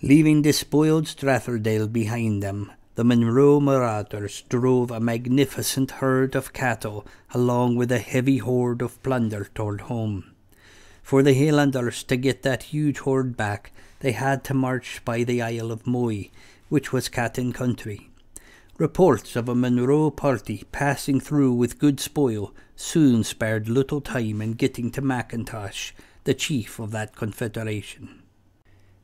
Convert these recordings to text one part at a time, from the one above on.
Leaving despoiled Stratherdale behind them, the Monroe marauders drove a magnificent herd of cattle along with a heavy hoard of plunder toward home. For the Highlanders to get that huge hoard back, they had to march by the Isle of Moy, which was Chattan country. Reports of a Monroe party passing through with good spoil soon spared little time in getting to Macintosh, the chief of that confederation.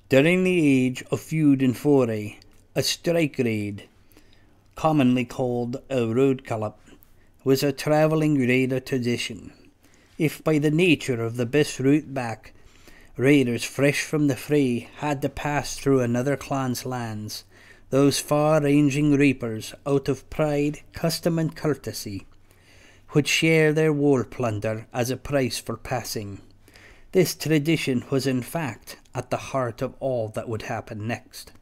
During the age of feud and foray, a strike raid, commonly called a road gallop, was a travelling raider tradition. If by the nature of the best route back, raiders fresh from the fray had to pass through another clan's lands, those far-ranging reapers, out of pride, custom and courtesy, would share their war plunder as a price for passing. This tradition was in fact at the heart of all that would happen next.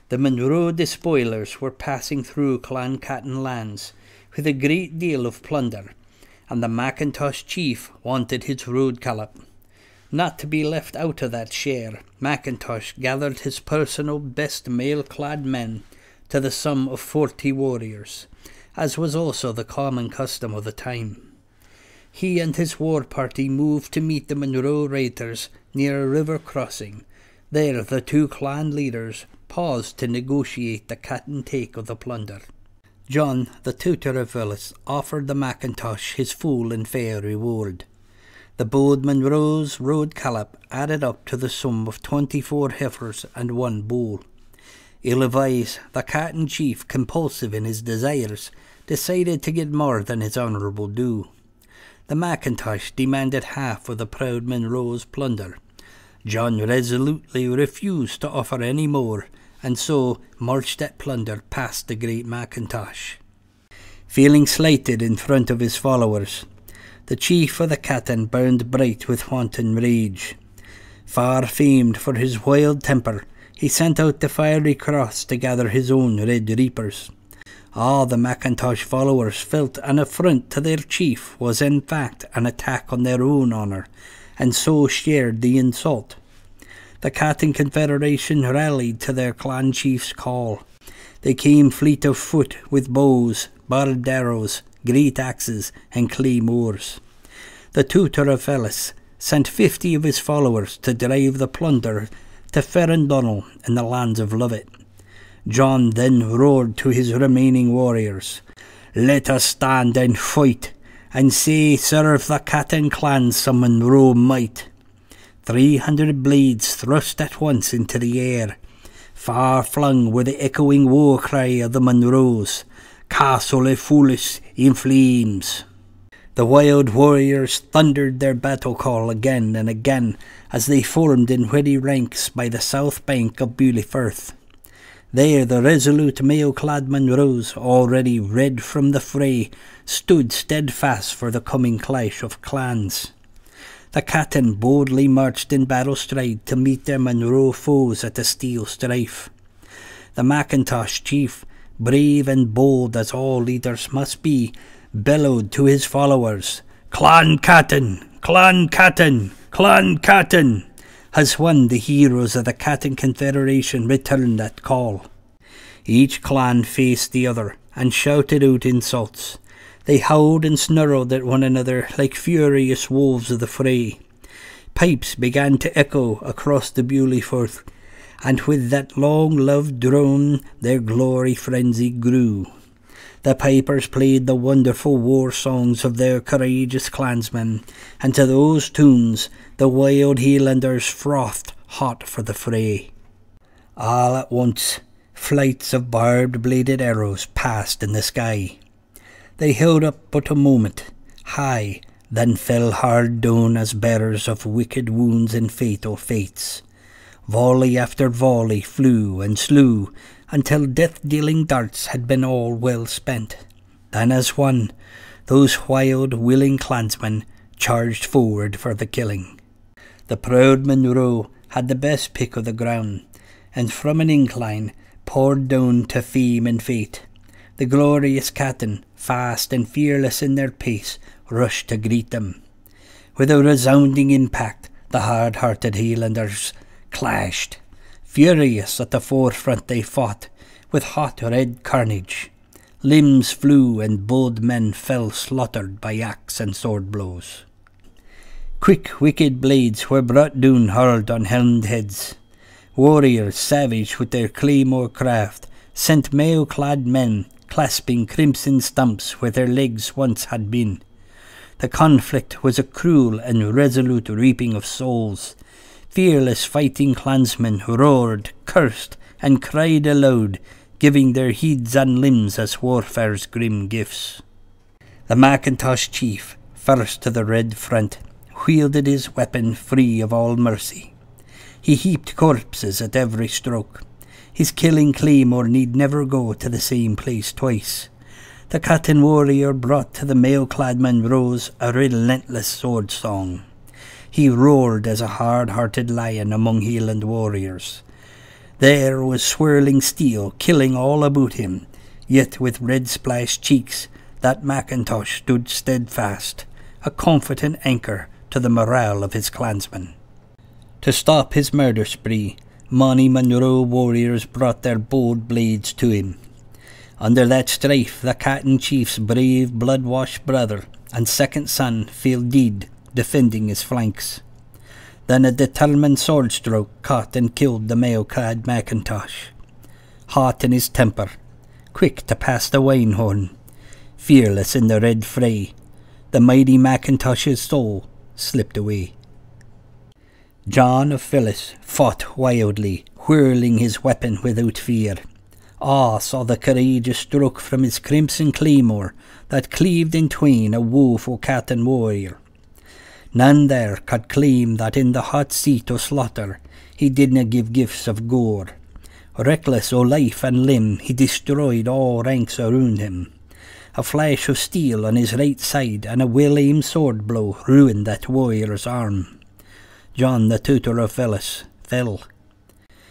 The Monroe despoilers were passing through Clan Chattan lands with a great deal of plunder, and the Macintosh chief wanted his road gallop. Not to be left out of that share, Macintosh gathered his personal best mail-clad men to the sum of 40 warriors, as was also the common custom of the time. He and his war party moved to meet the Monroe raiders near a river crossing. There the two clan leaders paused to negotiate the cut and take of the plunder. John, the Tutor of Fowlis, offered the Macintosh his full and fair reward. The bold Monroe's road gallop added up to the sum of 24 heifers and 1 bull. Ill-advised, the Chattan chief, compulsive in his desires, decided to get more than his honourable due. The Macintosh demanded half of the proud Monroe's plunder. John resolutely refused to offer any more, and so marched that plunder past the great Macintosh. Feeling slighted in front of his followers, the chief of the Chattan burned bright with wanton rage. Far famed for his wild temper, he sent out the fiery cross to gather his own red reapers. All the Macintosh followers felt an affront to their chief was in fact an attack on their own honour, and so shared the insult. The Chattan Confederation rallied to their clan chief's call. They came fleet of foot with bows, barbed arrows, great axes, and claymores. The Tutor of Fowlis sent 50 of his followers to drive the plunder to Ferndonnell in the lands of Lovett. John then roared to his remaining warriors, "Let us stand and fight, and say serve the Chattan clan some Monroe might." 300 blades thrust at once into the air. Far flung were the echoing war cry of the Monroes, "Castle of Fowlis in flames." The wild warriors thundered their battle call again and again as they formed in ready ranks by the south bank of Beauly Firth. There the resolute mail-clad Monroes, already red from the fray, stood steadfast for the coming clash of clans. The Chattan boldly marched in battle stride to meet their Monroe foes at the steel strife. The Macintosh chief, brave and bold as all leaders must be, bellowed to his followers, "Clan Chattan! Clan Chattan! Clan Chattan!" As one, the heroes of the Chattan Confederation returned that call. Each clan faced the other and shouted out insults. They howled and snarled at one another like furious wolves of the fray. Pipes began to echo across the Beauly Firth, and with that long-loved drone their glory frenzy grew. The pipers played the wonderful war songs of their courageous clansmen, and to those tunes the wild Highlanders frothed hot for the fray. All at once, flights of barbed-bladed arrows passed in the sky. They held up but a moment, high, then fell hard down as bearers of wicked wounds and fatal fates. Volley after volley flew and slew, until death-dealing darts had been all well spent. Then as one, those wild, willing clansmen charged forward for the killing. The proud Monroe had the best pick of the ground, and from an incline poured down to fame and fate. The glorious Chattan, fast and fearless in their pace, rushed to greet them. With a resounding impact, the hard-hearted Highlanders clashed. Furious at the forefront they fought, with hot red carnage. Limbs flew and bold men fell slaughtered by axe and sword blows. Quick wicked blades were brought down hurled on helmed heads. Warriors savage with their claymore craft sent mail-clad men clasping crimson stumps where their legs once had been. The conflict was a cruel and resolute reaping of souls. Fearless fighting clansmen roared, cursed, and cried aloud, giving their heeds and limbs as warfare's grim gifts. The Macintosh chief, first to the red front, wielded his weapon free of all mercy. He heaped corpses at every stroke. His killing claymore need never go to the same place twice. The Chattan warrior brought to the mail-clad Monroes a relentless sword song. He roared as a hard-hearted lion among Highland warriors. There was swirling steel killing all about him, yet with red-splashed cheeks that Macintosh stood steadfast, a confident anchor to the morale of his clansmen. To stop his murder spree, many Monroe warriors brought their bold blades to him. Under that strife the Chattan chief's brave blood-washed brother and second son fell dead, defending his flanks. Then a determined sword stroke caught and killed the mail-clad Macintosh. Hot in his temper, quick to pass the wine horn, fearless in the red fray, the mighty Macintosh's soul slipped away. John of Fowlis fought wildly, whirling his weapon without fear. Awe saw the courageous stroke from his crimson claymore that cleaved in twain a woeful Chattan warrior. None there could claim that in the hot seat o' slaughter he didna give gifts of gore. Reckless o' life and limb, he destroyed all ranks around him. A flash of steel on his right side and a well-aimed sword blow ruined that warrior's arm. John the Tutor of Fowlis fell.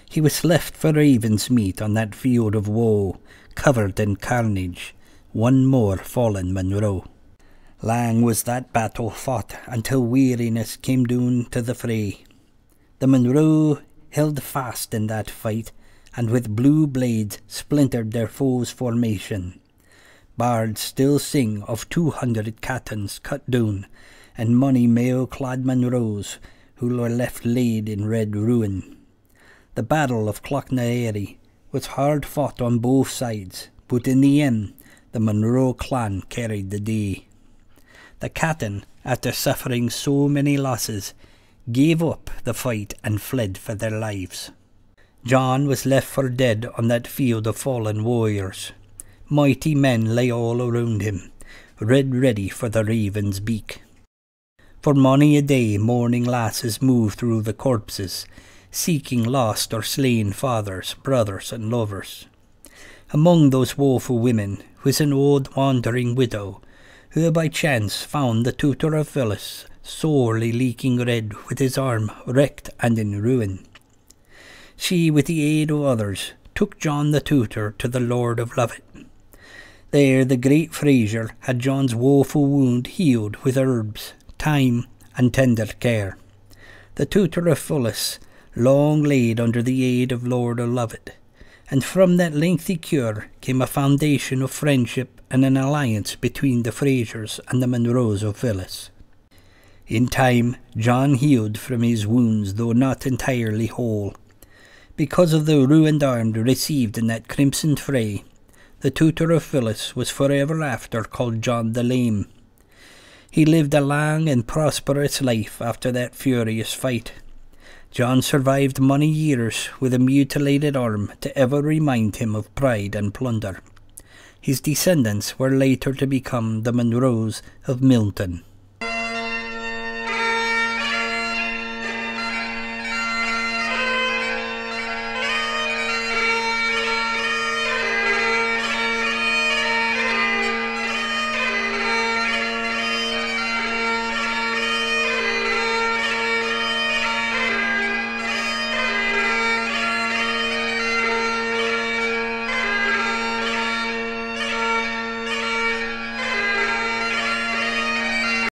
He was left for ravens' meat on that field of woe, covered in carnage, one more fallen Monroe. Lang was that battle fought until weariness came down to the fray. The Monroe held fast in that fight, and with blue blades splintered their foes' formation. Bards still sing of 200 Chattans cut down, and many mail-clad Monroes who were left laid in red ruin. The Battle of Clochnairry was hard fought on both sides, but in the end the Monroe clan carried the day. The Chattan, after suffering so many losses, gave up the fight and fled for their lives. John was left for dead on that field of fallen warriors. Mighty men lay all around him, ready for the raven's beak. For many a day mourning lasses moved through the corpses, seeking lost or slain fathers, brothers, and lovers. Among those woeful women was an old wandering widow, who by chance found the Tutor of Fowlis sorely leaking red, with his arm wrecked and in ruin. She, with the aid of others, took John the Tutor to the Lord of Lovat. There the great Fraser had John's woeful wound healed with herbs, thyme, and tender care. The Tutor of Fowlis long laid under the aid of Lord of Lovat, and from that lengthy cure came a foundation of friendship and an alliance between the Frasers and the Monroes of Fowlis. In time, John healed from his wounds, though not entirely whole. Because of the ruined arm received in that crimson fray, the Tutor of Fowlis was forever after called John the Lame. He lived a long and prosperous life after that furious fight. John survived many years with a mutilated arm to ever remind him of pride and plunder. His descendants were later to become the Monroes of Milton.